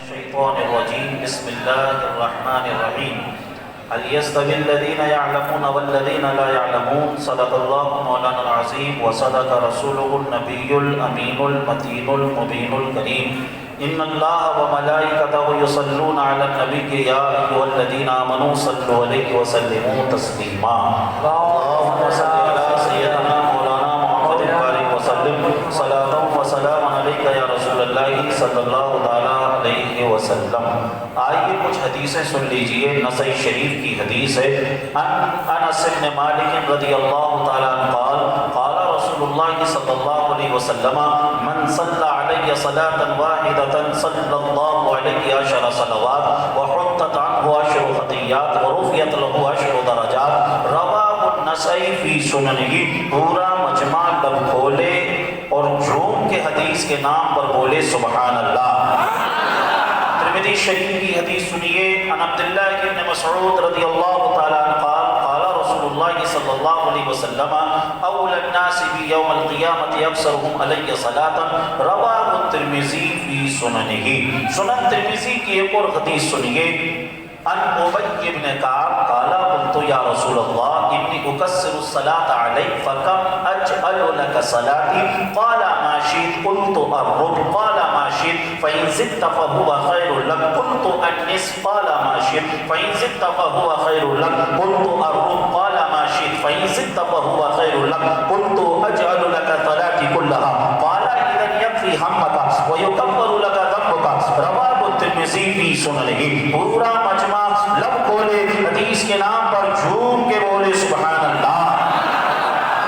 الشيطان الرجيم بسم الله الرحمن الرحيم هل يستوي الذين يعلمون والذين لا يعلمون صدق الله مولانا العظيم وصدق رسوله النبي الأمين المتين المبين الكريم إن الله وملائكته يصلون على النبي يا أيها الذين آمنوا صلوا عليه وسلموا تسليما اللهم صل على سيدنا مولانا محمد وآله وسلم صلاة وسلام عليك يا رسول الله صلی اللہ علیہ وسلم۔ آئیے کچھ حدیثیں سن لیجئے، نسائی شریف کی حدیث ہے۔ انس بن مالک رضی اللہ تعالیٰ عنہ قال قال رسول اللہ صلی اللہ علیہ وسلم من صلی علی صلاة واحدة صلی اللہ علیہ 10 صلوات وحطت عنہ 10 خطیات ورفعت له 10 درجات رواہ النسائی فی سننہ۔ پورا مجمع لب کھولے اور جھوم کے حدیث کے نام پر بولے سبحان اللہ۔ ترمذی شریف کی حدیث سنیے۔ عن عبداللہ بن مسعود رضی اللہ تعالیٰ عنہ قال قال رسول اللہ صلی اللہ علیہ وسلم اول الناس بی یوم القیامت اکثرهم علی صلاة رواہ الترمذی فی سننہ۔ سنن ترمذی کی ایک اور حدیث سنیے۔ ان ابی بن کعب قال قلت یا رسول اللہ انی اکثر الصلاة علیک فکم اجعل لک صلاتی قال ما شئت قلت الربع قال ما شئت فإن زدت فهو خیر لک قلت النصف قال ما شئت فإن زدت فهو خیر لک قلت الربع قال ما شئت فإن زدت فهو خیر لک قلت اجعل لک صلاتي كلها قال اذا يكفي همك ويكفر لك ذنبك رواه الترمذی فی سننہ۔ پورا مجمع لب کھولے حدیث کے نام پر جھوم کے بولے سبحان اللہ۔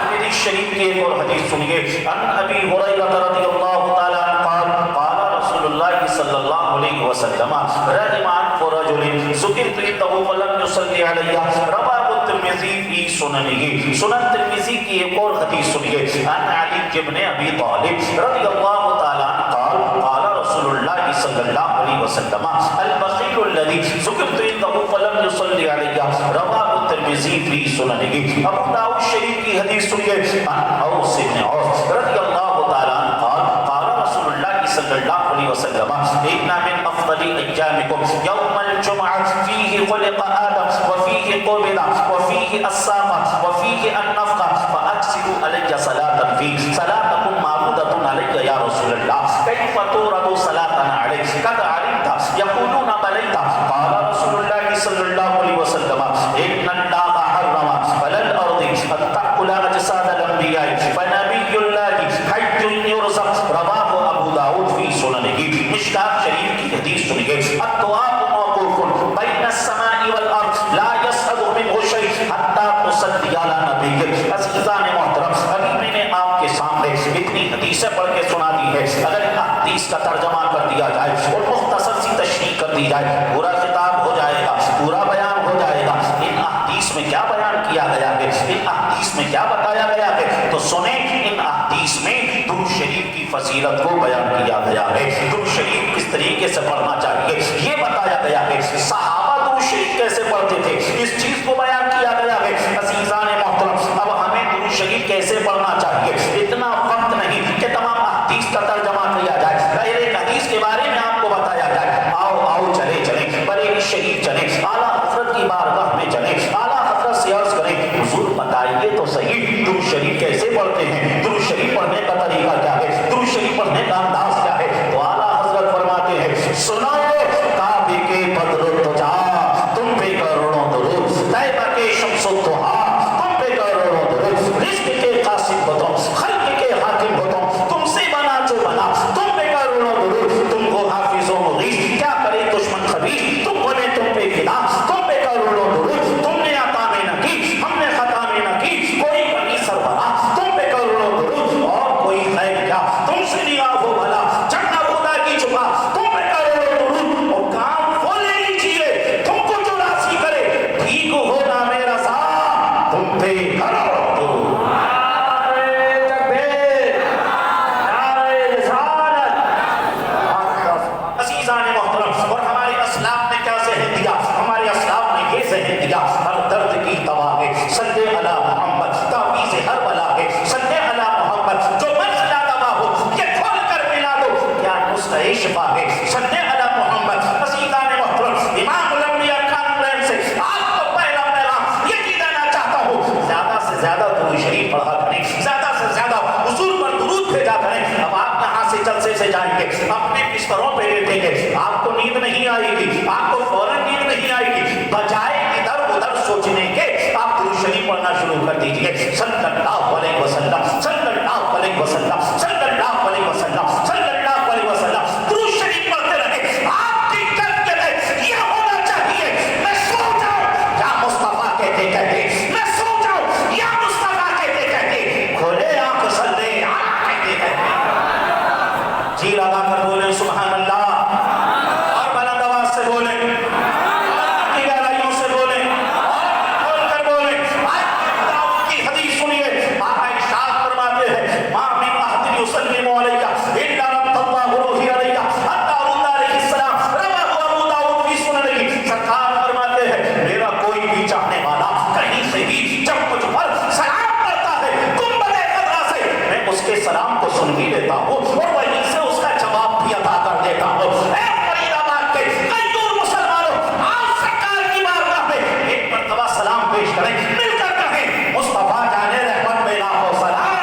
ترمذی شریف کی ایک اور حدیث سنیے۔ عن ابی ہریرہ رضی اللہ تعالی عنہ قال قال رسول اللہ صلی اللہ علیہ وسلم رحم انف رجل ذکرت عنده فلم يصلی علی رواه الترمذی فی سننہ۔ سنن ترمذی کی ایک اور حدیث سنیے۔ عن علی بن ابی طالب رضی اللہ تعالی عنہ قال قال رسول اللہ صلی اللہ علیہ وسلم البخیل الذی ذکرت عنده فلم يصلی علی رواه الترمذی فی سننہ۔ ابو داؤد شریف کی حدیث سنیے۔ عن اوس بن عوف رضی اللہ تعالی عنہ قال قال رسول اللہ صلی اللہ علیہ وسلم ان من افضل ایامکم یوم الجمعہ فیہ خلق آدم وفیہ قبل وفیہ الساق وفیہ النفخ فاکثروا علی صلاۃ فی صلاتکم معبودۃ علی یا رسول اللہ کیف تورد صلاتنا علیک قد علمت یقولون بلیت قال رسول اللہ صلی اللہ علیہ وسلم ان اللہ حرم علی الارض ان تأکل اجساد الانبیاء فنبی اللہ حی یرزق رواہ ابو داؤد فی سننہ۔ مشکاۃ شریف کی حدیث سنیے۔ الدعاء موقوف بین السماء والارض لا يصعد منه شیء حتی تصلی علی نبی۔ عزیزان محترم، ابھی میں نے آپ کے سامنے اتنی حدیثیں پڑھ کے سنا دی ہے، اگر ان حدیث کا ترجمہ کر دیا جائے اور مختصر سی تشریح کر دی جائے پورا خطاب ہو جائے گا، پورا بیان ہو جائے گا۔ ان حدیث میں کیا بیان کیا گیا ہے، ان حدیث میں کیا بتایا گیا ہے، تو سنیں ان حدیث میں درود شریف کی فضیلت کو بیان کیا گیا ہے، درود شریف کس طریقے سے پڑھنا چاہیے یہ بتایا گیا ہے، صحابہ درود شریف کیسے پڑھتے تھے اس چیز کو بیان کیا گیا ہے۔ عزیزان محترم، اب ہمیں درود شریف کیسے پڑھنا چاہیے، اتنا وقت نہیں کہ تمام حدیث کا ترجمہ کیا جائے، پہلے ایک حدیث کے بارے میں آپ کو بتایا جائے۔ آؤ چلے بریلی شریف چلیں، اعلیٰ حضرت کی بارگاہ میں چلیں، اعلیٰ حضرت سے عرض کریں حضور بتائیے تو صحیح درود شریف کیسے پڑھتے ہیں، درود شریف پڑھنے کا طریقہ کیا ہے، درود شریف پڑھنے کا انداز کیا ہے۔ تو اعلیٰ حضرت فرماتے ہیں سنو کعبے کے بدر الدجا تم پہ کروڑوں درود، طیبہ کے شمس الضحا تم پہ کروڑوں درود، رزق کے قاسم ہو تم، خلق کے حاکم ہو تم، تم سے بنا جو بنا تم پہ کروڑوں درود، تم کو حافظ و مغیث کیا کرے دشمن خبیث، تم بنے تم پہ فدا تم پہ کروڑوں درود، تم نے عطا میں نہ کی ہم نے خطا میں نہ کی، کوئی بنی سربراہ تم پہ کروڑوں درود، اور کوئی ہے کیا تم سے نگاہ ہو بھلا چڑھنا خدا کی چھپا تم پہ کروڑوں درود، اور کام وہ لے لیجیے تم کو جو راضی کرے، ٹھیک ہونا میرا ساتھ تم پہ کروڑوں درود۔ عزیزان محترم، اور ہمارے اسلاف نے کیا ذہن دیا، ہمارے اسلاف نے یہ ذہن دیا ہر درد کی دوا ہے صلی علی محمد، تعویذ ہر بلا ہے صلی علی محمد، جو مرض لا دوا ہو یہ کھول کر ملا دو، کیا نسخہ شفا ہے صلی علی محمد، مدرسے سے جائیں گے، اپنے بستروں پہ لیٹیں گے، آپ کو نیند نہیں آئے گی، آپ کو فوراً نیند نہیں آئے گی، بجائے ادھر ادھر سوچنے کے آپ درود شریف پڑھنا شروع کر دیجئے، صلی اللہ علیہ وسلم، صلی اللہ علیہ وسلم، صلی اللہ علیہ وسلم، صلی اللہ علیہ وسلم، درود شریف پڑھتے رہے۔ آپ کی کیفیت یہ ہونا چاہیے، میں سو جاؤں یا مصطفیٰ کہتے کہتے، میں سو جاؤں یا مصطفیٰ کہتے کہتے، کھولے آنکھ صلی اللہ کہتے کہتے، جی لگا کر بولے سبحان اللہ، اور بلند آواز سے بولے، کی گہرائیوں سے بولے، اور کھول کر بولے۔ آج خدا کی حدیث سنیے، آقا ارشاد فرماتے ہیں ما من احد یسلم علیہ الا رد اللہ روحی علیہ حتی ارد علیہ السلام، رواہ ابو داؤد فی سننہ۔ سرکار فرماتے ہیں میرا کوئی بھی چاہنے والا کہیں سے بھی جب مجھ پر سلام کرتا ہے گنبد خضرا سے، میں اس کے سلام کو سن بھی لیتا ہوں اور وہیں سے اس کا جواب بھی عطا کر دیتا ہوں۔ اے فرید آباد کے غیور مسلمانوں، آج سرکار کی بارگاہ میں ایک مرتبہ سلام پیش کریں، مل کر کہیں مصطفیٰ جانے رحمت پہ لاکھوں سلام،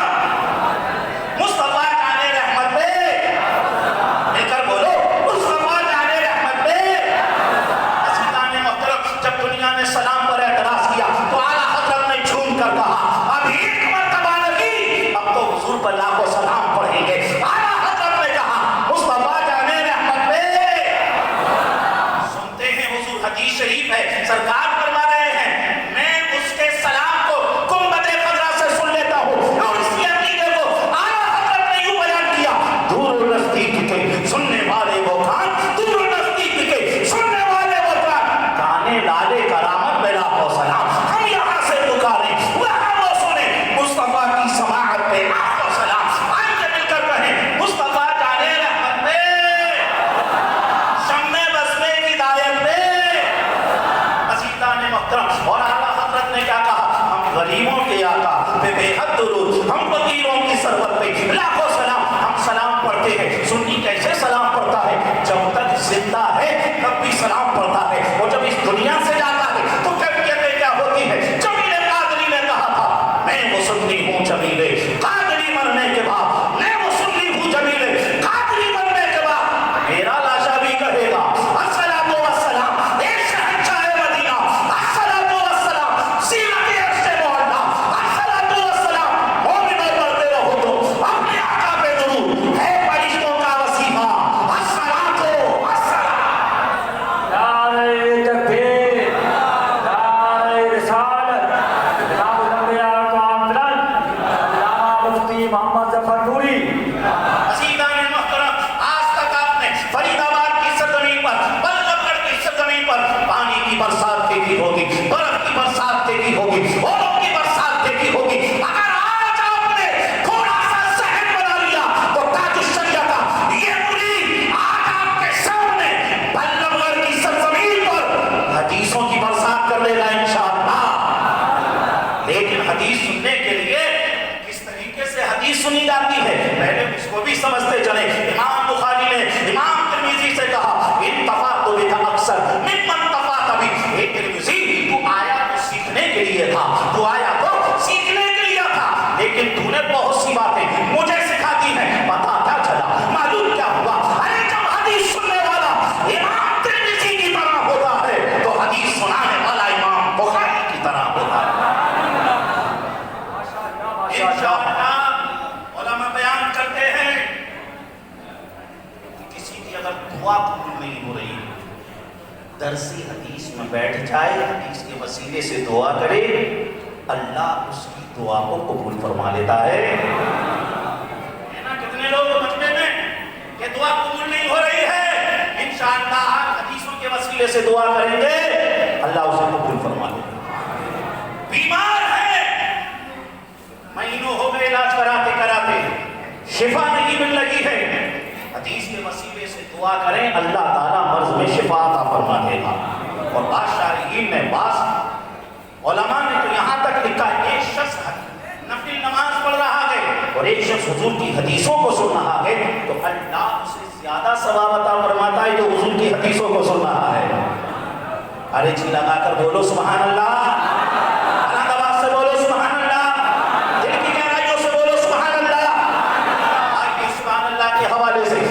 مصطفیٰ جانے رحمت پہ، مل کر بولو مصطفیٰ جانے رحمت پہ۔ عزیزان محترم، جب دنیا نے سلام پر اعتراض کیا تو اعلیٰ حضرت نے جھوم کر کہا اب ایک مرتبہ نہیں، اب تو حضور پر لاکھوں سلام پڑھیں گے۔ اعلیٰ حضرت نے کہا مصطفیٰ جانے رحمت پہ۔ سنتے ہیں حضور، حدیث شریف ہے، سرکار فرما رہے ہیں میں اس کے سلام کو گنبد خضرا سے سن لیتا ہوں، اور اس کی عقیدے کو اعلیٰ حضرت نے یوں بیان کیا دور و نزدیک کے سننے والے وہ کان، دور و نزدیک کے سننے والے وہ کان، کانے لالے کرامت میں لاکھوں سلام، ہم یہاں سے پکاریں وہاں وہ سنیں، مصطفیٰ کی سماعت پہ لاکھوں سلام۔ آئیے مل کر کہیں مصطفیٰ جانے رحمت پہ، شمع بسمے کی ہدایت پہ۔ عزیزان محترم، اور اعلیٰ حضرت نے کیا کہا ہم غریبوں کے آقا پہ بے حد درود، ہم فقیروں کی سرور پہ لاکھوں سلام۔ ہم سلام پڑھتے ہیں، سنی کیسے سلام پڑھتا ہے؟ جب تک زندہ ہے تب بھی سلام پڑھتا ہے، اور جب اس دنیا سے جاتا ہے تو کیفیتیں کیا ہوتی ہے؟ جمیل قادری نے کہا تھا میں مسنی ہوں جمیل قادری مرنے کے بعد، میں مسنی ہوں جمیل قادری مرنے کے بعد، میرا لاشا بھی کہے گا الصلاۃ والسلام اے شہنشاہ مدینہ، الصلاۃ والسلام زینت عرش مولا، الصلاۃ والسلام مومنوں پڑھتے رہو تو اپنے آقا پہ درود ہے فرشتوں کا وسیلہ، الصلاۃ والسلام۔ نعرہ تکبیر، نعرہ رسالت، جناب الانبیاء کو آمدن، جناب مفتی محمد ظفر نوری۔ عزیزان محترم، آج تک آپ نے فرید آباد کی سرزمین پر، بلغم گڑھ کی سرزمین پر پانی کی برسات دیکھی ہوگی، برف کی برسات دیکھی ہوگی، اولوں کی برسات دیکھی ہوگی۔ اگر آج آپ نے تھوڑا سا ذہن بنا لیا تو تاج الشریعہ کا یہ مرید آج آپ کے سامنے بلغم گڑھ کی سرزمین پر حدیثوں کی برسات کر دے گا انشاءاللہ۔ لیکن حدیث سننے کے لیے کس طریقے سے حدیث سنی جاتی ہے پہلے اس کو بھی سمجھتے چلیں۔ امام بخاری نے امام ترمذی سے کہا اتفاق بک اکثر ممن تفاق بھی، اے ترمذی تو آیا تو سیکھنے کے لیے تھا، تو آیا تو سیکھنے کے لیے تھا، لیکن تو نے بہت سی باتیں مجھے سکھاتی ہیں، پتا کیا چلا، معلوم کیا ہوا؟ ارے جب حدیث سننے والا امام ترمذی کی طرح ہوتا ہے تو حدیث سنانے والا امام بخاری کی طرح ہوتا ہے۔ انشاءاللہ علماء بیان کرتے ہیں کہ کسی کی اگر دعا قبول نہیں ہو رہی، درسی حدیث میں بیٹھ جائے، حدیث کے وسیلے سے دعا کرے، اللہ اس کی دعا کو قبول فرما لیتا ہے۔ نا کتنے لوگ مجمع میں کہ دعا قبول نہیں ہو رہی ہے، انشاءاللہ آپ حدیثوں کے وسیلے سے دعا کریں گے، اللہ اسے قبول فرما لے گا۔ بیمار ہے، مہینوں ہو گئے علاج کراتے کراتے شفا نہیں مل رہی ہے، حدیث کے وسیلے سے دعا کریں، اللہ تعالیٰ مرض میں شفا عطا فرما دے گا۔ اور بعض شارحین نے، بعض علماء نے تو یہاں تک لکھا ہے ایک شخص نفل نماز پڑھ رہا ہے اور ایک شخص حضور کی حدیثوں کو سن رہا ہے تو اللہ اسے زیادہ ثواب عطا فرماتا ہے جو حضور کی حدیثوں کو سن رہا ہے۔ ارے جی لگا کر بولو سبحان اللہ، بلند آواز سے بولو سبحان اللہ، دل کی گہرائیوں سے بولو سبحان اللہ۔ آئیے سبحان اللہ کے حوالے سے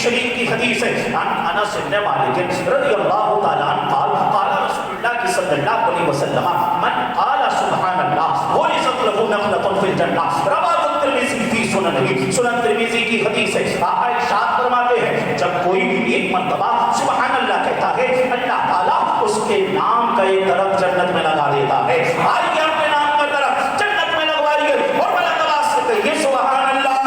شریف کی حدیث ہے عن انس بن مالک رضی اللہ تعالیٰ عنہ قال قال رسول اللہ صلی اللہ علیہ وسلم من قال سبحان اللہ غرست له نخلة في الجنہ رواه الترمذی فی سننہ سنن ترمذی کی حدیث ہے آقا ارشاد فرماتے ہیں جب کوئی ایک مرتبہ سبحان اللہ کہتا ہے اللہ تعالیٰ اس کے نام کا ایک درخت جنت میں لگا دیتا ہے آئیے اپنے نام کا درخت جنت میں لگوائیے اور بلند آواز سے کہیے سبحان اللہ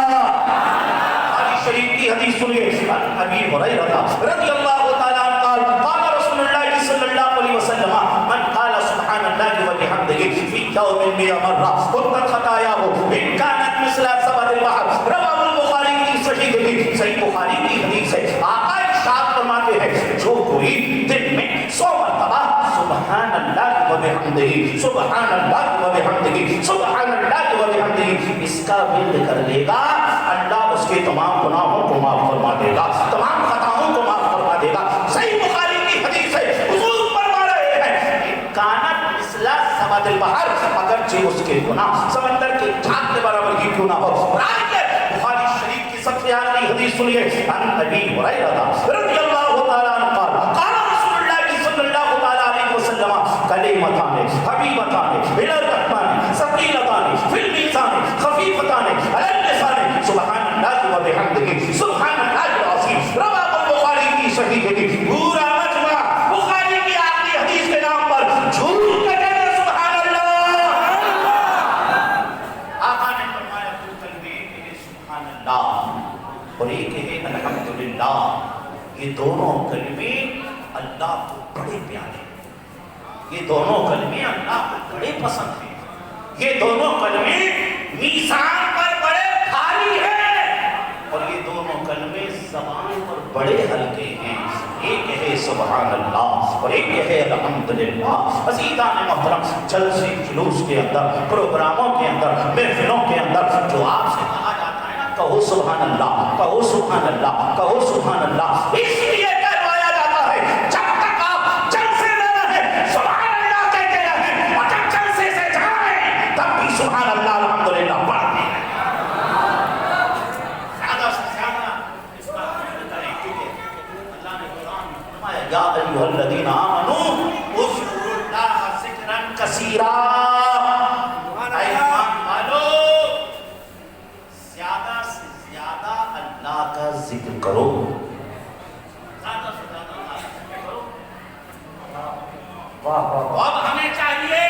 بخاری شریف کی حدیث سنیے ابی ہریرہ رضی اللہ تعالیٰ عنہ قال قال رسول اللہ صلی اللہ علیہ وسلم من قال سبحان اللہ وبحمدہ فی یوم 100 مرہ حطت خطایاہ ان کانت مثل زبد البحر رواه البخاری کی صحیح بخاری کی حدیث ہے آقا ارشاد فرماتے ہیں جو کوئی دن میں 100 مرتبہ سبحان اللہ وبحمدہ سبحان اللہ وبحمدہ سبحان اللہ وبحمدہ اس کا ورد کر لے گا اللہ اس کے تمام گناہوں کو معاف فرما دے گا تمام خطاؤں کو معاف فرما دے گا صحیح بخاری کی حدیث ہے حضور فرما رہے ہیں کانت مثل زبد البحر اگرچہ اس کے گناہ سمندر کے جھاگ کے برابر ہی کیوں نہ ہو بخاری شریف کی سب سے آخری حدیث سنیے عن ابی ہریرہ رضی اللہ تعالیٰ عنہ قال قال رسول اللہ صلی اللہ تعالیٰ علیہ وسلم کلمتان حبیبتان الی الرحمن ثقیلتان فی المیزان خفیفتان علی اللسان سبحان اللہ وبحمدہ سبحان اللہ العظیم رواه البخاری کی صحیح حدیث پورا مجمع بخاری کی آخری حدیث کے نام پر جھوٹ کہتے ہیں سبحان اللہ آقا نے فرمایا تو کلمے کہ سبحان اللہ اور ایک ہے الحمدللہ یہ دونوں کلمے اللہ کو بڑے پیارے یہ دونوں کلمے اللہ کو بڑے پسند ہیں یہ دونوں کلمے میزان پر بڑے بھاری ہیں اور یہ دونوں کلمے زبان پر بڑے ہلکے ہیں ایک ہے سبحان اللہ اور ایک ہے الحمدللہ عزیزان محترم جلسے جلوس کے اندر پروگراموں کے اندر محفلوں کے اندر جو آپ سے کہا جاتا ہے نا کہو سبحان اللہ کہو سبحان اللہ کہو سبحان اللہ اس لیے کہوایا جاتا ہے جب تک آپ جلسے میں رہیں سبحان اللہ کہتے رہیں اور جب جلسے سے جائیں تب بھی سبحان اللہ الحمدللہ پڑھتے ہیں زیادہ سے زیادہ اس کا حمد کریں کیونکہ اللہ نے قرآن میں فرمایا یا ایھا الذین آمنوا اذکروا اللہ ذکرا کثیرا اے ایمان والو زیادہ سے زیادہ اللہ کا ذکر کرو زیادہ سے زیادہ اللہ کا ذکر کرو اب ہمیں چاہیے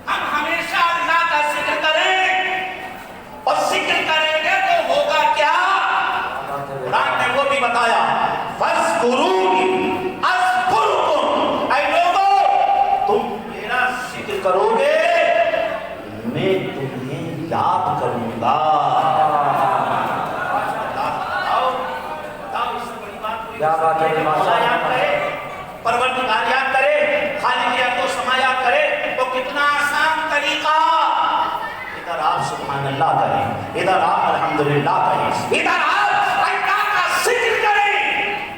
ہم ہمیشہ اللہ کا ذکر کریں اور ذکر کریں گے تو ہوگا کیا قرآن نے وہ بھی بتایا فَاذْكُرُونِي أَذْكُرْكُمْ اے لوگو تم میرا ذکر کرو گے میں تمہیں یاد کروں گا کیا بات ہے مولا یاد کرے پروردگار یاد کرے خالق یاد و سما یاد کرے تو کتنا آسان طریقہ ادھر آپ سبحان اللہ کریں ادھر آپ الحمدللہ کریں ادھر آپ اللہ کا ذکر کریں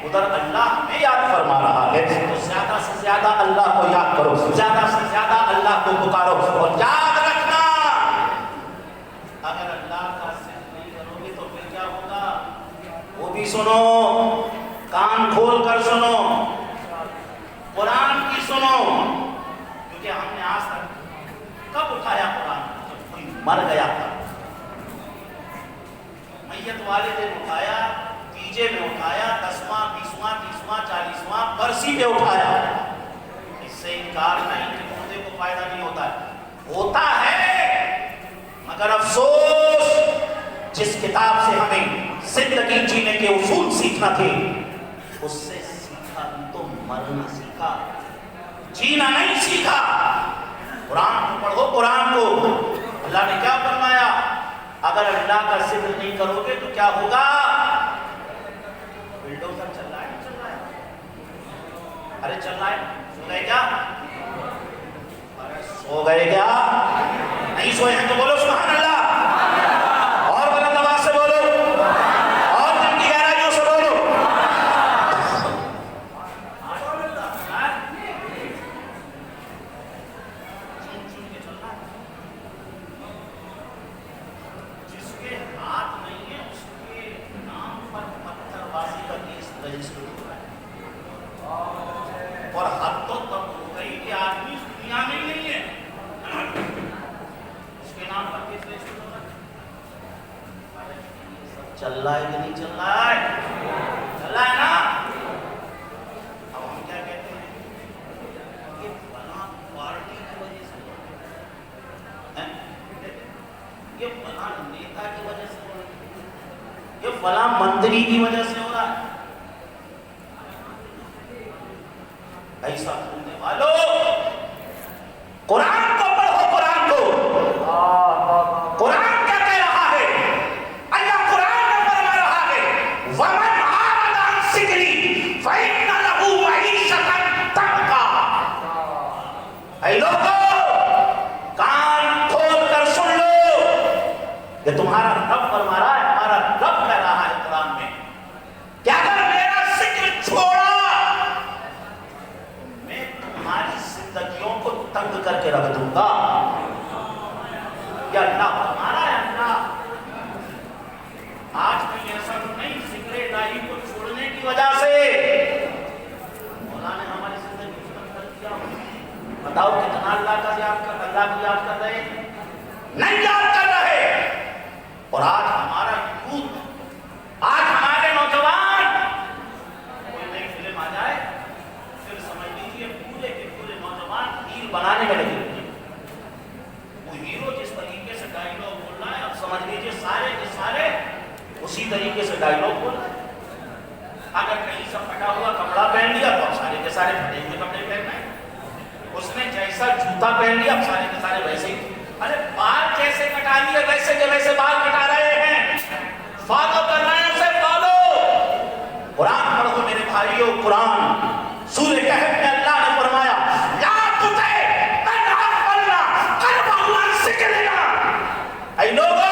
ادھر اللہ ہمیں یاد فرما رہا ہے تو زیادہ سے زیادہ اللہ کو یاد کرو زیادہ سے زیادہ اللہ کو پکارو اور یاد رکھنا اگر اللہ کا ذکر نہیں کرو گے تو پھر کیا ہوگا وہ بھی سنو کان کھول کر سنو قرآن کی سنو کیونکہ ہم نے آج تک کب اٹھایا قرآن جب کوئی مر گیا تھا میت والے دن اٹھایا تیجے میں اٹھایا 10واں 20واں 30واں 40واں برسی پہ اٹھایا اس سے انکار نہیں کہ مردے کو فائدہ نہیں ہوتا ہے ہوتا ہے مگر افسوس جس کتاب سے ہمیں زندگی جینے کے اصول سیکھنا تھے اس سے سیکھا تو مرنا سیکھا جینا نہیں سیکھا قرآن کو پڑھو قرآن کو اللہ نے کیا فرمایا اگر اللہ کا ذکر نہیں کرو گے تو کیا ہوگا بلڈوزر چل رہا ہے چل رہا ہے ارے چل رہا ہے سو گئے کیا ارے سو گئے کیا نہیں سوئے ہیں تو بولو سبحان اللہ اور بلند آواز سے بولو اور دل کی گہرائیوں سے بولو جس کے ہاتھ نہیں ہے اس کے نام پر وجہ سے اور حد تو تب ہو گئی کہ آدمی اس دنیا میں ہی نہیں ہے، اس کے نام پر کس لیے چل رہا ہے کہ نہیں چل رہا ہے؟ چل رہا ہے نا؟ اب ہم کیا کہتے ہیں کہ فلاں پارٹی کی وجہ سے، یہ فلاں نیتا کی وجہ سے، یہ فلاں منتری کی وجہ سے ہو رہا ہے۔ ایسا سننے والوں قرآن کو پڑھو، قرآن کو، قرآن کیا کہہ رہا ہے؟ اللہ قرآن میں فرما رہا ہے وَمَنْ أَعْرَضَ عَنْ ذِكْرِي فَإِنَّ لَهُ مَعِيشَةً ضَنكًا۔ اے لوگو کان کھول کر سن لو، یہ تمہارا رب فرما رہا ہے، ہمارا رب کہہ رہا ہے قرآن میں کہ اگر میرا ذکر چھوڑا ہماری زندگیوں کو تنگ کر کے رکھ دوں گا۔ یا اللہ ہمارا ہے، اللہ آج بھی ایسا نہیں ذکر الہی کو چھوڑنے کی وجہ سے مولا نے ہماری زندگی کو تنگ کر دیا۔ بتاؤ کتنا اللہ کو یاد کر رہے ہیں؟ نہیں یاد کر رہے۔ اور آج ہمارا یوتھ، آج ہمارے نوجوان، کوئی نئی فلم آ جائے پھر سمجھ لیجیے پورے کے پورے نوجوان ہیرو بنانے میں لگے ہوئے ہیں۔ وہ ہیرو جس طریقے سے ڈائیلاگ بول رہا ہے اب سمجھ لیجیے سارے کے سارے اسی طریقے سے ڈائیلاگ بول رہے ہیں۔ اگر کہیں سے پھٹا ہوا کپڑا پہن لیا تو اب سارے کے سارے پھٹے ہوئے کپڑے پہننا ہے۔ اس نے جیسا جوتا پہن لیا اب سارے کے سارے ویسے ہی، ارے بال جیسے کٹا لیے ویسے کے ویسے بال کٹا رہے ہیں، فالو کر رہے ہیں اسے فالو۔ قرآن پڑھو میرے بھائیو، قرآن سورہ کہف میں اللہ نے فرمایا لا تطع من اغفلنا قلبه عن ذکرنا۔ اے لوگو،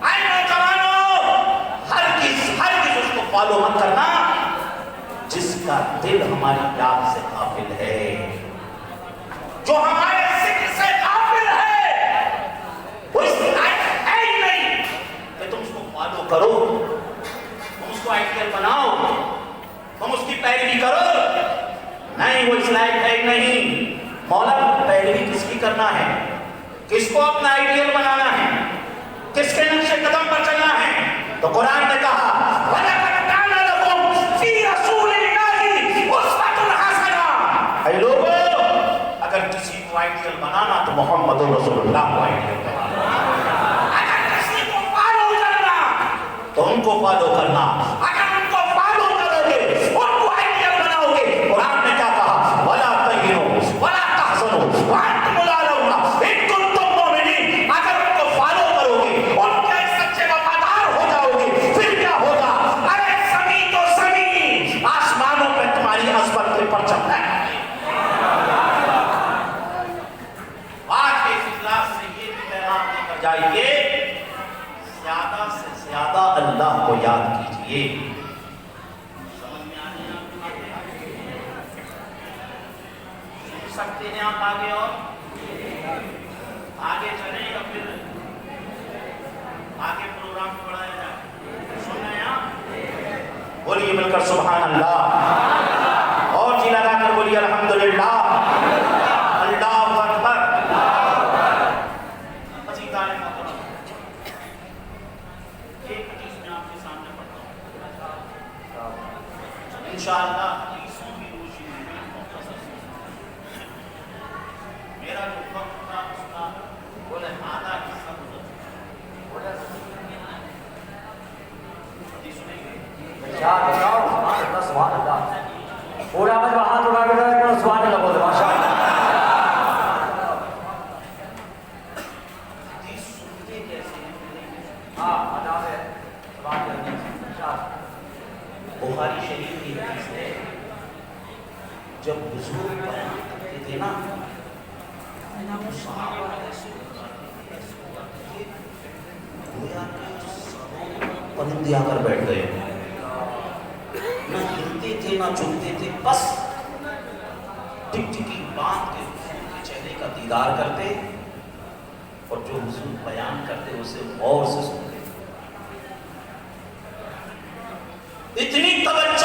اے نوجوانوں، ہرگز اس کو فالو مت کرنا جس کا دل ہماری یاد سے غافل ہے، جو ہمارے ذکر سے غافل ہے، وہ اس لائق ہے ہی نہیں کہ تم اس کو فالو کرو، تم اس کو آئیڈیل بناؤ، تم اس کی پیروی کرو۔ نہیں، وہ اس لائق ہے ہی نہیں۔ مولا کو پیروی کس کی کرنا ہے؟ کس کو اپنا آئیڈیل بنانا ہے؟ کس کے نقش قدم پر چلنا ہے؟ تو قرآن نے کہا وَلَقَدْ كَانَ لَكُمْ فِي رَسُولِ اللَّهِ أُسْوَةٌ حَسَنَةٌ۔ اے لوگو، اگر کسی کو آئیڈیل بنانا تو محمد رسول اللہ کو آئیڈیل بنانا، اگر کسی کو فالو کرنا تو ان کو فالو کرنا، اگر ان کو فالو کرو گے ان کو آئیڈیل بناؤ گے۔ قرآن نے کیا کہا وَلَا تَهِنُوا وَلَا تَحْزَنُوا وَأَنْتُمُ الْأَعْلَوْنَ إِن كُنتُم مُّؤْمِنِينَ۔ اگر ان کو فالو کرو گے، ان کے سچے وفادار ہو جاؤ گے، پھر کیا ہوگا؟ ارے زمین تو زمین، آسمانوں پہ تمہاری عظمت کے پرچم ہے۔ آج کے اس اجلاس سے یہ بھی پیغام دے کر جائیے، زیادہ سے زیادہ اللہ کو یاد کیجئے۔ سمجھ میں آنے آپ کی باتیں؟ سن سکتے ہیں آپ آگے اور آگے چلیں یا پھر آگے پروگرام کو بڑھایا جائے؟ سن رہے ہیں آپ؟ بولیے مل کر سبحان اللہ، اور جی لگا کر بولیے الحمدللہ، اللہ اکبر۔ عزیزان محترم، ایک حدیث میں آپ کے سامنے پڑھتا ہوں، انشاءاللہ حدیثوں کی روشنی میں مختصر سی میرا جو وقت تھا اس کا بولے آدھا حصہ گزر چکا۔ حدیث سنیں گے؟ سبحان اللہ، پورا مجھے ہاتھ اٹھا کے سبحان اللہ بولے ماشاء اللہ۔ حدیث سنتے کیسے ہیں؟ ہاں آداب ہے، سبحان اللہ۔ بخاری شریف کی حدیث ہے، جب حضور بیان کرتے تھے نا تو صحابہ ایسے اٹھاتے گویا کہ سروں میں پرندے آ کر بیٹھ گئے، نہ ہلتے تھے نہ جھکتے تھے، بس ٹک ٹکی باندھ کے حضور کے چہرے کا دیدار کرتے اور جو حضور بیان کرتے اسے غور سے سنتے۔ اتنی توجہ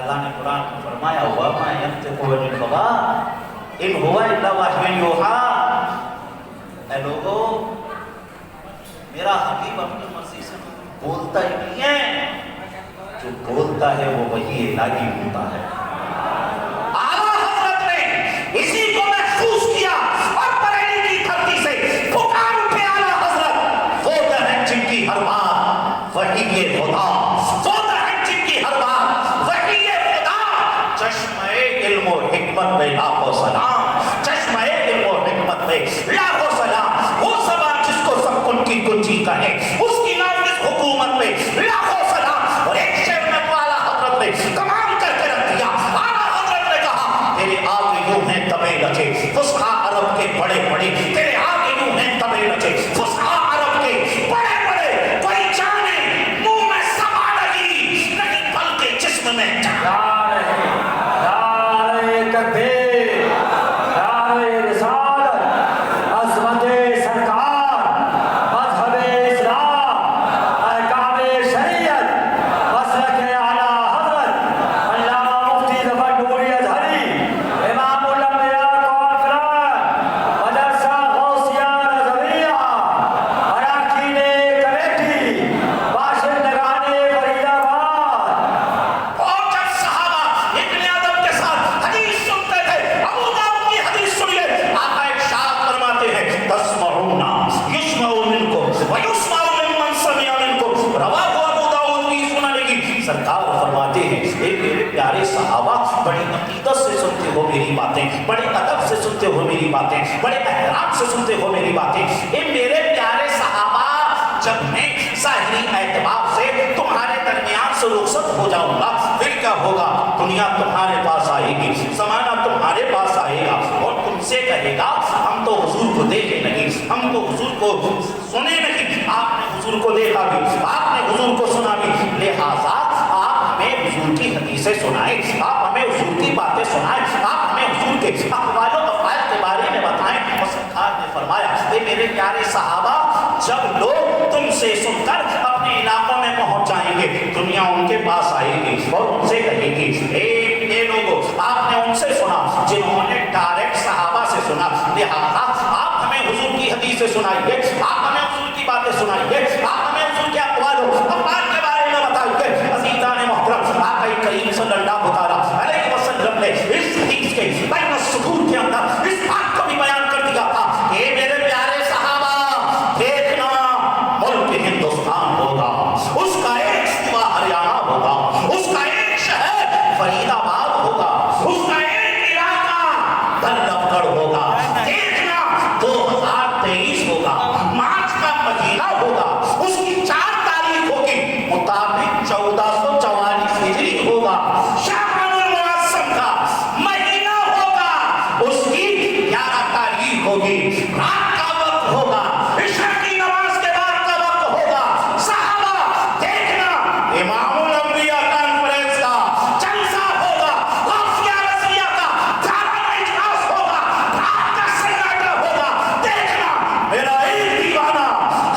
اللہ نے قرآن میں فرمایا وَمَا يَنْطِقُ عَنِ الْهَوَىٰ إِنْ هُوَ إِلَّا وَحْيٌ يُوحَىٰ۔ اے لوگو، میرا حبیب اپنی مرضی سے بولتا ہی نہیں ہے، جو بولتا ہے وہ وحی الہی ہوتا ہے۔ اعلیٰ حضرت نے اسی کو محسوس کیا اور بریلی کی دھرتی سے پکار اٹھے اعلیٰ حضرت، وہ در ہیں جن کی ہر بات وحی خدا، وہ در ہیں جن کی ہر بات وحی خدا۔ چشمہ علم و حکمت میں لاکھوں سلام، چشمہ علم و حکمت میں لاکھوں سلام، وہ زبان جس کو سب کن کی کنجی کہے، اس کی نافذ حکومت میں لاکھوں سلام۔ اور ایک شعر میں تو اعلیٰ حضرت نے کمال کر کے رکھ دیا۔ اعلیٰ حضرت نے کہا تیرے آگے یوں ہیں تبے رچے فصحا عرب کے بڑے بڑے، تیرے آگے یوں ہیں تبے رچے فصحا عرب کے بڑے بڑے، کوئی جانے منہ میں سما نہیں بلکہ جسم میں تکبیر، نعرہ رسالت، عظمت سرکار، مذہب اسلام، احکام شریعت، مسلک اعلیٰ حضرت علامہ مفتی ظفر نوری ازہری، امام الانبیاء کانفرنس، مدرسہ غوثیہ رضویہ، اراکین کمیٹی، باشندگان فرید آباد۔ اور جب صحابہ ابن ادب کے ساتھ حدیث سنتے تھے، ابو داؤد کی حدیث سنیے، آقا ارشاد فرماتے ہیں تسمعون یسمع منکم ویسمع ممن سمع منکم، رواہ ابو داؤد کی سننے کی۔ سرکار فرماتے ہیں اے میرے پیارے صحابہ، بڑی عقیدت سے سنتے ہو میری باتیں، بڑے ادب سے سنتے ہو میری باتیں، بڑے احترام سے سنتے ہو میری باتیں۔ اے میرے پیارے صحابہ، جب میں ظاہری اعتبار سے تمہارے درمیان سے رخصت ہو جاؤں گا، پھر کیا ہوگا؟ دنیا تمہارے پاس آئے گی، زمانہ تمہارے پاس آئے گا اور تم سے کہے گا ہم تو حضور کو دیکھے نہیں، ہم تو حضور کو سنے نہیں۔ آپ نے حضور کو دیکھا بھی، آپ نے حضور کو سنا بھی، لہٰذا آپ ہمیں حضور کی حدیثیں سنائیں، آپ ہمیں حضور کی باتیں سنائیں، آپ ہمیں حضور کے اقوال و افعال کے بارے میں بتائیں۔ اور سرکار نے فرمایا اے میرے پیارے صحابہ، جب لوگ تم سے سن کر اپنے علاقوں میں پہنچ جائیں گے، دنیا ان کے پاس آئے گی اور ان سے کہے گی اے لوگوں، آپ نے ان سے سنا جنہوں نے ڈائریکٹ صحابہ سے سنا، لہٰذا آپ ہمیں حضور کی حدیثیں سنائیے، آپ ہمیں حضور کی باتیں سنائیے، آپ ہمیں حضور کے اقوال و افعال کے بارے میں بتائیے۔ عزیزان محترم، آقا کریم صلی اللہ علیہ وسلم نے اس حدیث کے بین السطور کے اندر اس بات کو بھی بیان کر دیا تھا کہ میرے پیارے صحابہ، دیکھنا ملک ہندوستان ہوگا، اس کا ایک صوبہ ہریانہ ہوگا، اس کا ایک شہر فرید آباد ہوگا، اس کا ایک علاقہ دلب گڑھ ہوگا۔ دیکھنا 2023 ہوگا، مارچ کا مہینہ ہوگا، اس کی 4 تاریخ ہوگی، مطابق 1444 ہجری ہوگا، شعبان المعظم کا مہینہ ہوگا، اس کی 11 تاریخ ہوگی، رات کا وقت ہوگا، عشاء کی نماز کے بعد کا وقت ہوگا۔ صحابہ دیکھنا امام الانبیاء کانفرنس کا جلسہ ہوگا، غوثیہ رضویہ کا سالانہ اجلاس ہوگا، رات کا سناٹا ہوگا۔ دیکھنا میرا ایک دیوانہ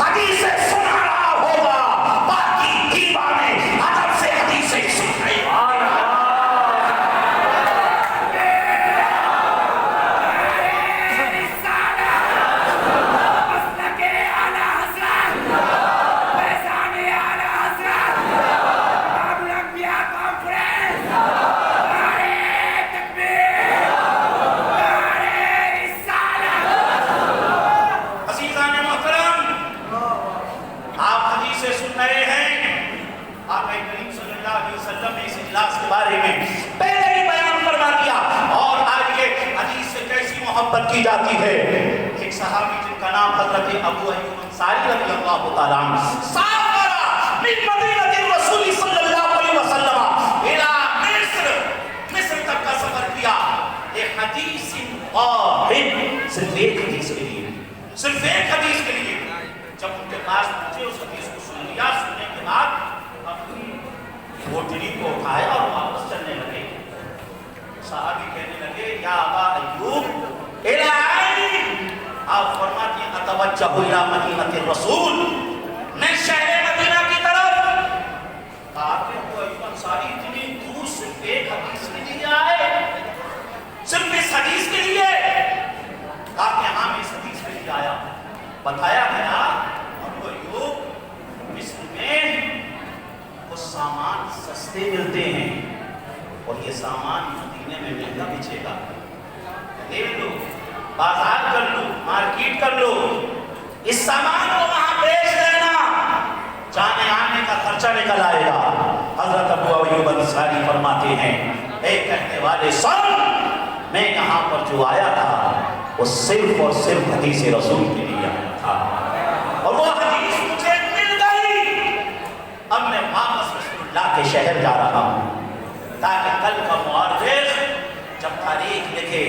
حدیثیں سنا رہا ہوگا، باقی دیوانے ادب سے حدیثیں سن رہے ہیں۔ عزیزان محترم، آپ حدیثیں سن رہے ہیں، آقا کریم صلی اللہ علیہ وسلم نے اس اجلاس کے بارے میں پہلے ہی بیان فرما دیا۔ اور آئیے حدیث سے کیسی محبت کی جاتی ہے۔ ایک صحابی جن کا نام حضرت ابو ایوب انصاری رضی اللہ تعالیٰ عنہ، سافر من مدینہ الرسول صلی اللہ علیہ وسلم الى مصر تک کا سفر کیا، ایک حدیث واحد، صرف ایک حدیث کے لیے، صرف ایک حدیث کے لیے۔ جب ان کے پاس پہنچے، اس حدیث کو سن لیا، سننے کے بعد اپنی گھوٹنی کو اٹھایا اور واپس چلنے لگے۔ صحابی کہنے لگے یا ابا ایوب الی عین، آپ فرماتے ہیں اتوجہ الی مدینہ الرسول، میں شہر مدینہ کی طرف۔ آپ ابو ایوب انصاری اتنی دور سے ایک بتایا گیا اور وہ ایوب مصر میں وہ سامان سستے ملتے ہیں اور یہ سامان مدینے میں مہنگا بچے گا، لے لو، بازار کر لو، مارکیٹ کر لو، اس سامان کو وہاں بیچ دینا، جانے آنے کا خرچہ نکل آئے گا۔ حضرت ابو ایوب انصاری فرماتے ہیں اے کہنے والے سن، میں یہاں پر جو آیا تھا وہ صرف اور صرف حدیث رسول کے لیے آیا تھا، اور وہ حدیث مجھے مل گئی، اب میں واپس رسول اللہ کے شہر جا رہا ہوں تاکہ کل کا مورخ جب تاریخ لکھے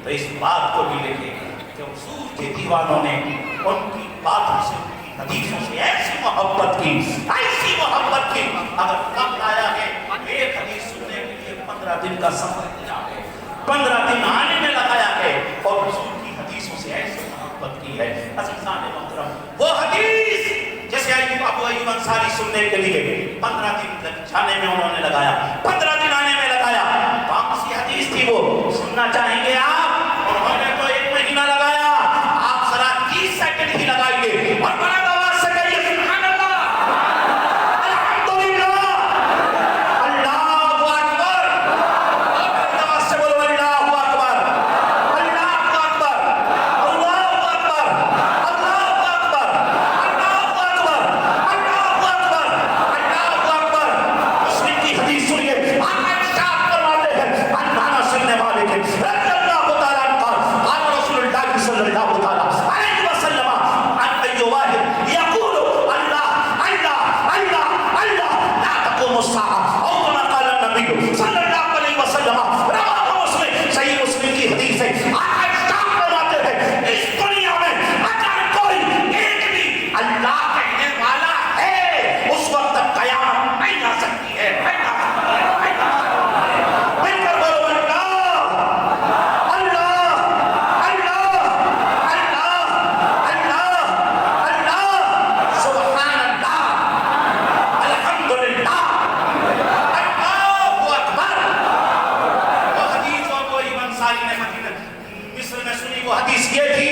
تو اس بات کو بھی لکھے کہ حضور کے دیوانوں نے ان کی باتوں سے، ان کی حدیثوں سے ایسی محبت کی، ایسی محبت کی، اگر وقت آیا ہے ایک حدیث سننے کے لیے 15 دن کا سفر کیا ہے، 15 دن آنے میں لگایا ہے، اور حضور کی حدیثوں سے ایسی محبت کی ہے۔ عزیزان محترم، وہ حدیث جیسے ابو ایوب انصاری سننے کے لیے 15 دن جانے میں انہوں نے لگایا، 15 دن آنے میں لگایا، کون سی حدیث تھی وہ سننا چاہیں گے آپ؟ انہوں نے تو 1 مہینہ لگایا، آپ ذرا 30 سیکنڈ ہی لگائیے اور بڑا آواز سے کہیے سبحان اللہ، الحمدللہ، اللہ اکبر، اور آواز سے بولو اللہ اکبر، اللہ اکبر، اللہ اکبر، اللہ اکبر، اللہ اکبر، اللہ اکبر، اللہ اکبر۔ مسلم کی حدیث سنیے، آپ ارشاد فرماتے ہیں اللہ سننے والے کے رضی اللہ تعالیٰ عنہ قال رسول اللہ صلی اللہ تعالیٰ علیہ وسلم عن أي واحد يقول الله الله الله الله لا تقوم الساعة أو كما قال النبي صلی اللہ علیہ وسلم، رواه مسلم، صحیح مسلم کی حدیث ہے۔ آپ ارشاد فرماتے ہیں اس دنیا میں اگر کوئی ایک بھی اللہ کہنے والا ہے اس وقت تک قیامت نہیں آ سکتی ہے، نہیں آ سکتی ہے، نہیں آ سکتی ہے۔ مل کر بولو اللہ، اللہ، اللہ، اللہ، اللہ، اللہ، سبحان اللہ، الحمدللہ، اللہ اکبر۔ وہ حدیث اور وہ ایوب انصاری نے مدینہ مصر میں سنی، وہ حدیث یہ تھی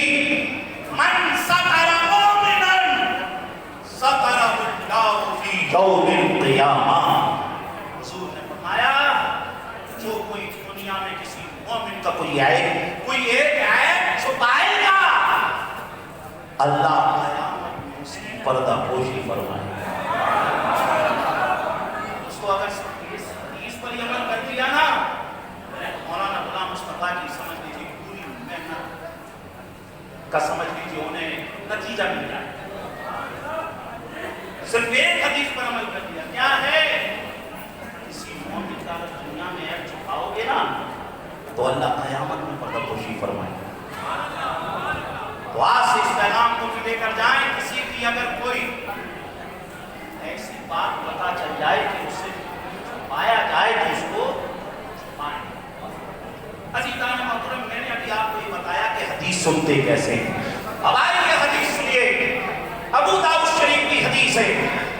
من ستر مومنا سترہ اللہ فی یوم القیامہ۔ حضور نے فرمایا جو کوئی دنیا میں کسی مومن کا کوئی ایک عیب چھپائے گا، اللہ قیامت میں اس کی پردہ پوشی فرمائے گا۔ اس کو اگر اس حدیث پر عمل کر دیا نا، مولانا غلام مصطفیٰ کی سمجھ لیجیے پوری محنت کا سمجھ لیجیے انہیں نتیجہ مل جائے۔ صرف ایک حدیث پر عمل کر دیا، کیا ہے؟ کسی مومن کا اگر دنیا میں عیب چھپاؤ گے نا تو اللہ قیامت میں پردہ پوشی فرمائے گا۔ تو آج سے اس پیغام کو بھی لے کر جائیں، کسی کی اگر کوئی ایسی بات پتا چل جائے کہ اسے چھپایا جائے تو اس کو چھپائیں۔ عزیزان محترم، میں نے ابھی آپ کو یہ بتایا کہ حدیث سنتے کیسے ہیں، اب آئیے حدیث سنیے۔ ابو داؤد شریف کی حدیث ہے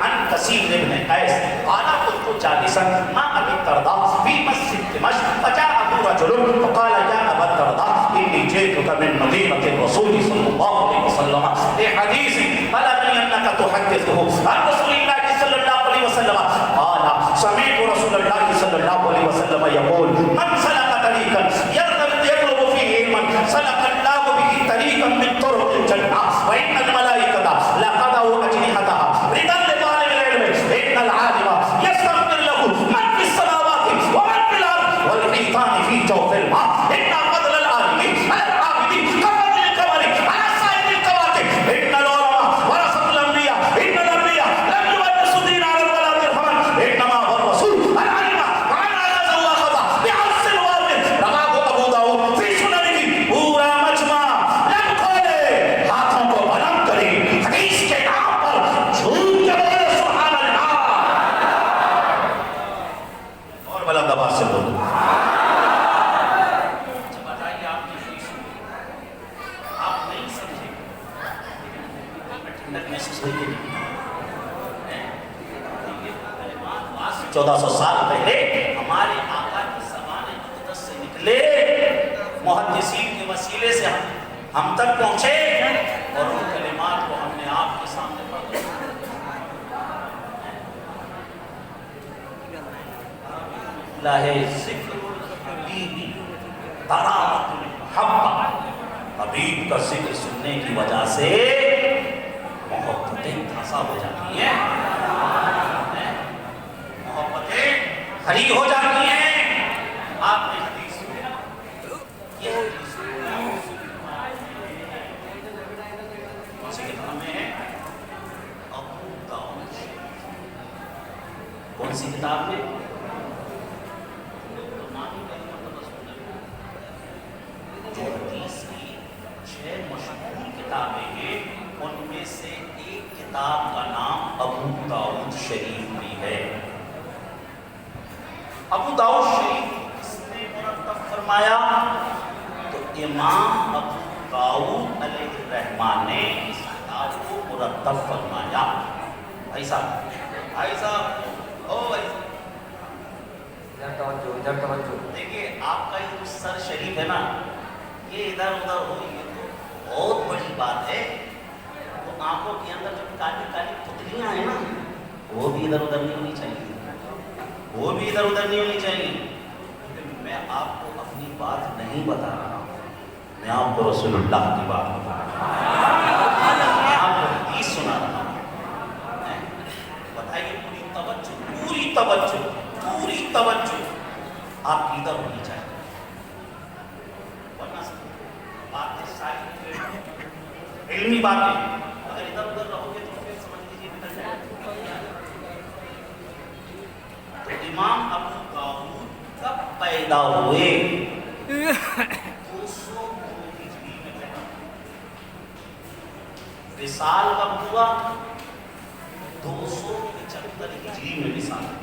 عن قسیم ابن قیس قال كنت جالسا مع ابي الدرداء في مسجد دمشق فجاءه رجل فقال يا ابا الدرداء اني جئتك من مدينه الرسول صلى الله عليه وسلم بحديث بلغني انك تحدثه عن رسول الله صلى الله عليه وسلم قال سمعت رسول الله صلى الله عليه وسلم يقول من سلك طريقا يطلب فيه علما سلك الله به طريقا من طرق الجنه وان الملائكه لقضوا اجنحتها رضا لطالب العلم ان العالم يستغفر له من في السماوات ومن في الارض والحيطان في جوف الماء ان فضل العالم على العابد كفضل القمر على سائر الكواكب ان العلماء ورثة الانبياء ان الانبياء لم يورثوا دينارا ولا درهما انما ورثوا العلم ومن اخذه اخذ بعرض وافر رواه ابو داود في سننه پورا مجمع لب کھولے ہاتھوں کو بلند کرے حدیث کے نام پر جھوم کے بولے سبحان اللہ اور بلند آواز سے بولو۔ اچھا بتائیے آپ نے حدیث آپ نہیں سمجھے ٹھنڈک محسوس ہوئی کہ نہیں؟ 1400 سال پہلے ہمارے آقا کی زبان مقدس سے نکلے، محدثین کے وسیلے سے ہم تک پہنچے اور ان کلمات ہے ذکر الحبیب تراۃ المحبہ، حبیب کا ذکر سننے کی وجہ سے محبتیں تازہ ہو جاتی ہیں، محبتیں ہری ہو جاتی ہیں۔ آپ نے حدیث سنی، یہ حدیث کون سی کتاب میں ہے؟ ابو داؤد شریف۔ کون سی کتاب میں؟ جو حدیث کی 6 مشہور کتابیں ہیں ان میں سے ایک کتاب کا نام ابو داؤد شریف بھی ہے۔ ابو داؤد شریف کس نے مرتب فرمایا؟ تو امام ابو داؤد علیہ الرحمٰن نے اس کتاب کو مرتب فرمایا۔ بھائی صاحب او بھائی ادھر توجہ۔ دیکھیے آپ کا یہ جو سر شریف ہے نا، یہ ادھر ادھر ہو، یہ تو بہت بڑی بات ہے۔ وہ آنکھوں کے اندر جو کالی کالی پتلیاں ہیں نا، وہ بھی ادھر ادھر نہیں ہونی چاہیے، وہ بھی ادھر ادھر نہیں ہونی چاہیے۔ میں آپ کو اپنی بات نہیں بتا رہا ہوں، میں آپ کو رسول اللہ کی بات بتا رہا ہوں، میں آپ کو حدیث سنا رہا ہوں۔ بتائیے پوری توجہ، پوری توجہ، پوری توجہ آپ کی ادھر ہونی چاہیے، ورنہ باتیں ساری علمی باتیں اگر ادھر ادھر رہو گے تو پھر سمجھ لیجیے نکل جائے۔ تو امام ابو داؤد کب پیدا ہوئے؟ 209 ہجری میں پیدا ہوئے۔ وصال کب ہوا؟ 275 ہجری میں وصال ہوا۔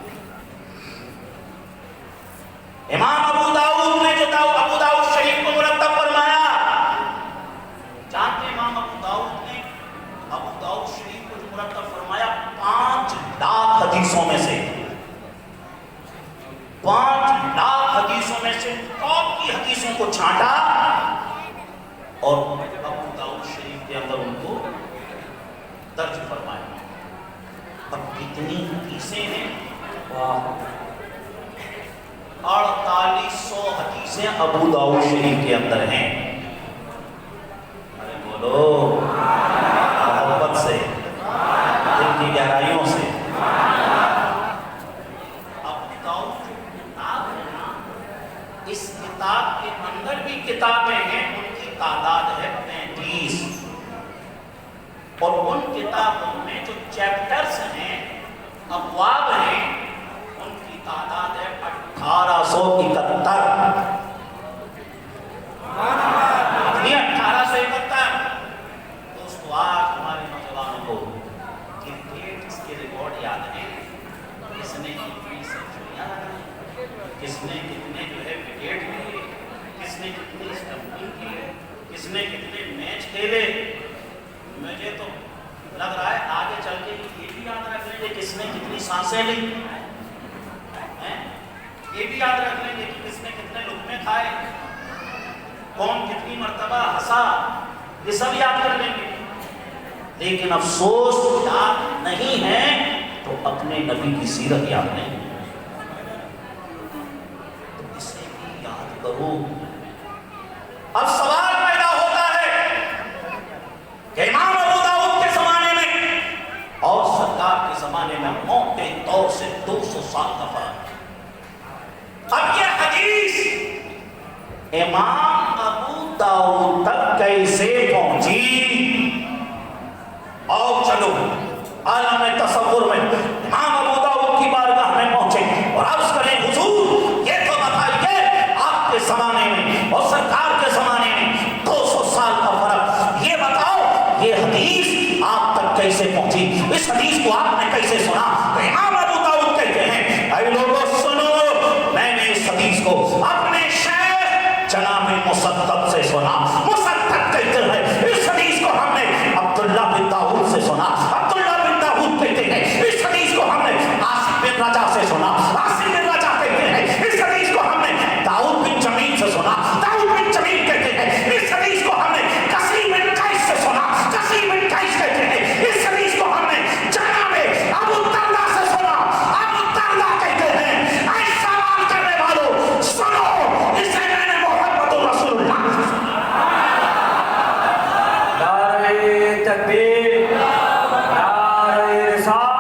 امام ابو داؤد نے جو ابو داؤد شریف کو مرتب فرمایا، جانتے امام ابو داؤد نے ابو داؤد شریف کو جو مرتب فرمایا 5 لاکھ حدیثوں میں سے، 5 لاکھ حدیثوں میں سے ٹاپ کی حدیثوں کو چھانٹا اور ابو داؤد شریف کے اندر ان کو درج فرمایا۔ اب کتنی حدیثیں ہیں؟ 4800 حدیثیں ابو داؤد شریف کے اندر ہیں۔ ارے بولو محبت سے، دل کی گہرائیوں سے۔ ابو داؤد جو کتاب ہے نا، اس کتاب کے اندر بھی کتابیں ہیں، ان کی تعداد ہے 35، اور ان کتابوں میں جو چیپٹرز ہیں، ابواب ہیں، ان کی تعداد ہے 1871۔ کتنی؟ 1871۔ دوستو آج ہمارے نوجوانوں کو کرکٹ کے ریکارڈ یاد ہیں، کس نے کتنی سینچریاں لگائی، کس نے کتنے جو ہے وکٹ لیے، کس نے کتنی اسٹمپنگ کی، کس نے کتنے میچ کھیلے۔ مجھے تو لگ رہا ہے آگے چل کے یہ بھی یاد رکھ لیں گے کس نے کتنی سانسیں لی، یہ بھی یاد رکھ لیں گے کہ کس نے کتنے لقمے کھائے، کون کتنی مرتبہ ہنسا، یہ سب یاد کر لیں گے۔ لیکن افسوس یاد نہیں ہے تو اپنے نبی کی سیرت یاد نہیں، تو اسے بھی یاد کرو۔ اب سوال پیدا ہوتا ہے کہ امام ابو داؤد کے زمانے میں اور سرکار کے زمانے میں موٹے طور سے 200 سال کا فرق۔ اب یہ حدیث امام ابو داؤد تک کیسے پہنچی؟ اور چلو عالم تصور میں امام ابو داؤد کی بارگاہ میں پہنچے اور عرض کریں حضور یہ تو بتائیے آپ کے زمانے میں اور سرکار کے زمانے میں 200 سال کا فرق، یہ بتاؤ یہ حدیث آپ تک کیسے پہنچی، اس حدیث کو آپ نے کیسے سنا؟ تو امام ابو داؤد کہتے ہیں اے لوگوں سنو، میں نے اس حدیث کو اپنے شیخ جناب مصدق سے سنا۔ مصدق کہتے ہیں اس حدیث کو ہم نے عبداللہ بن داؤد سے سنا۔ عبداللہ بن داؤد کہتے ہیں اس حدیث کو ہم نے عاصم بن رجا سے سنا۔ عاصم بن رجا کہتے ہیں اس حدیث کو ہم نے داؤد بن جمیل سے سنا۔ داؤد بن جمیل کہتے ہیں اس حدیث کو ہم نے کثیر بن قیس سے سنا۔ کثیر بن قیس کہتے ہیں اس حدیث کو ہم نے جناب ابو الدرداء سے سنا۔ ابو الدرداء کہتے ہیں اے سوال کرنے تکبیر نعرہ رسالت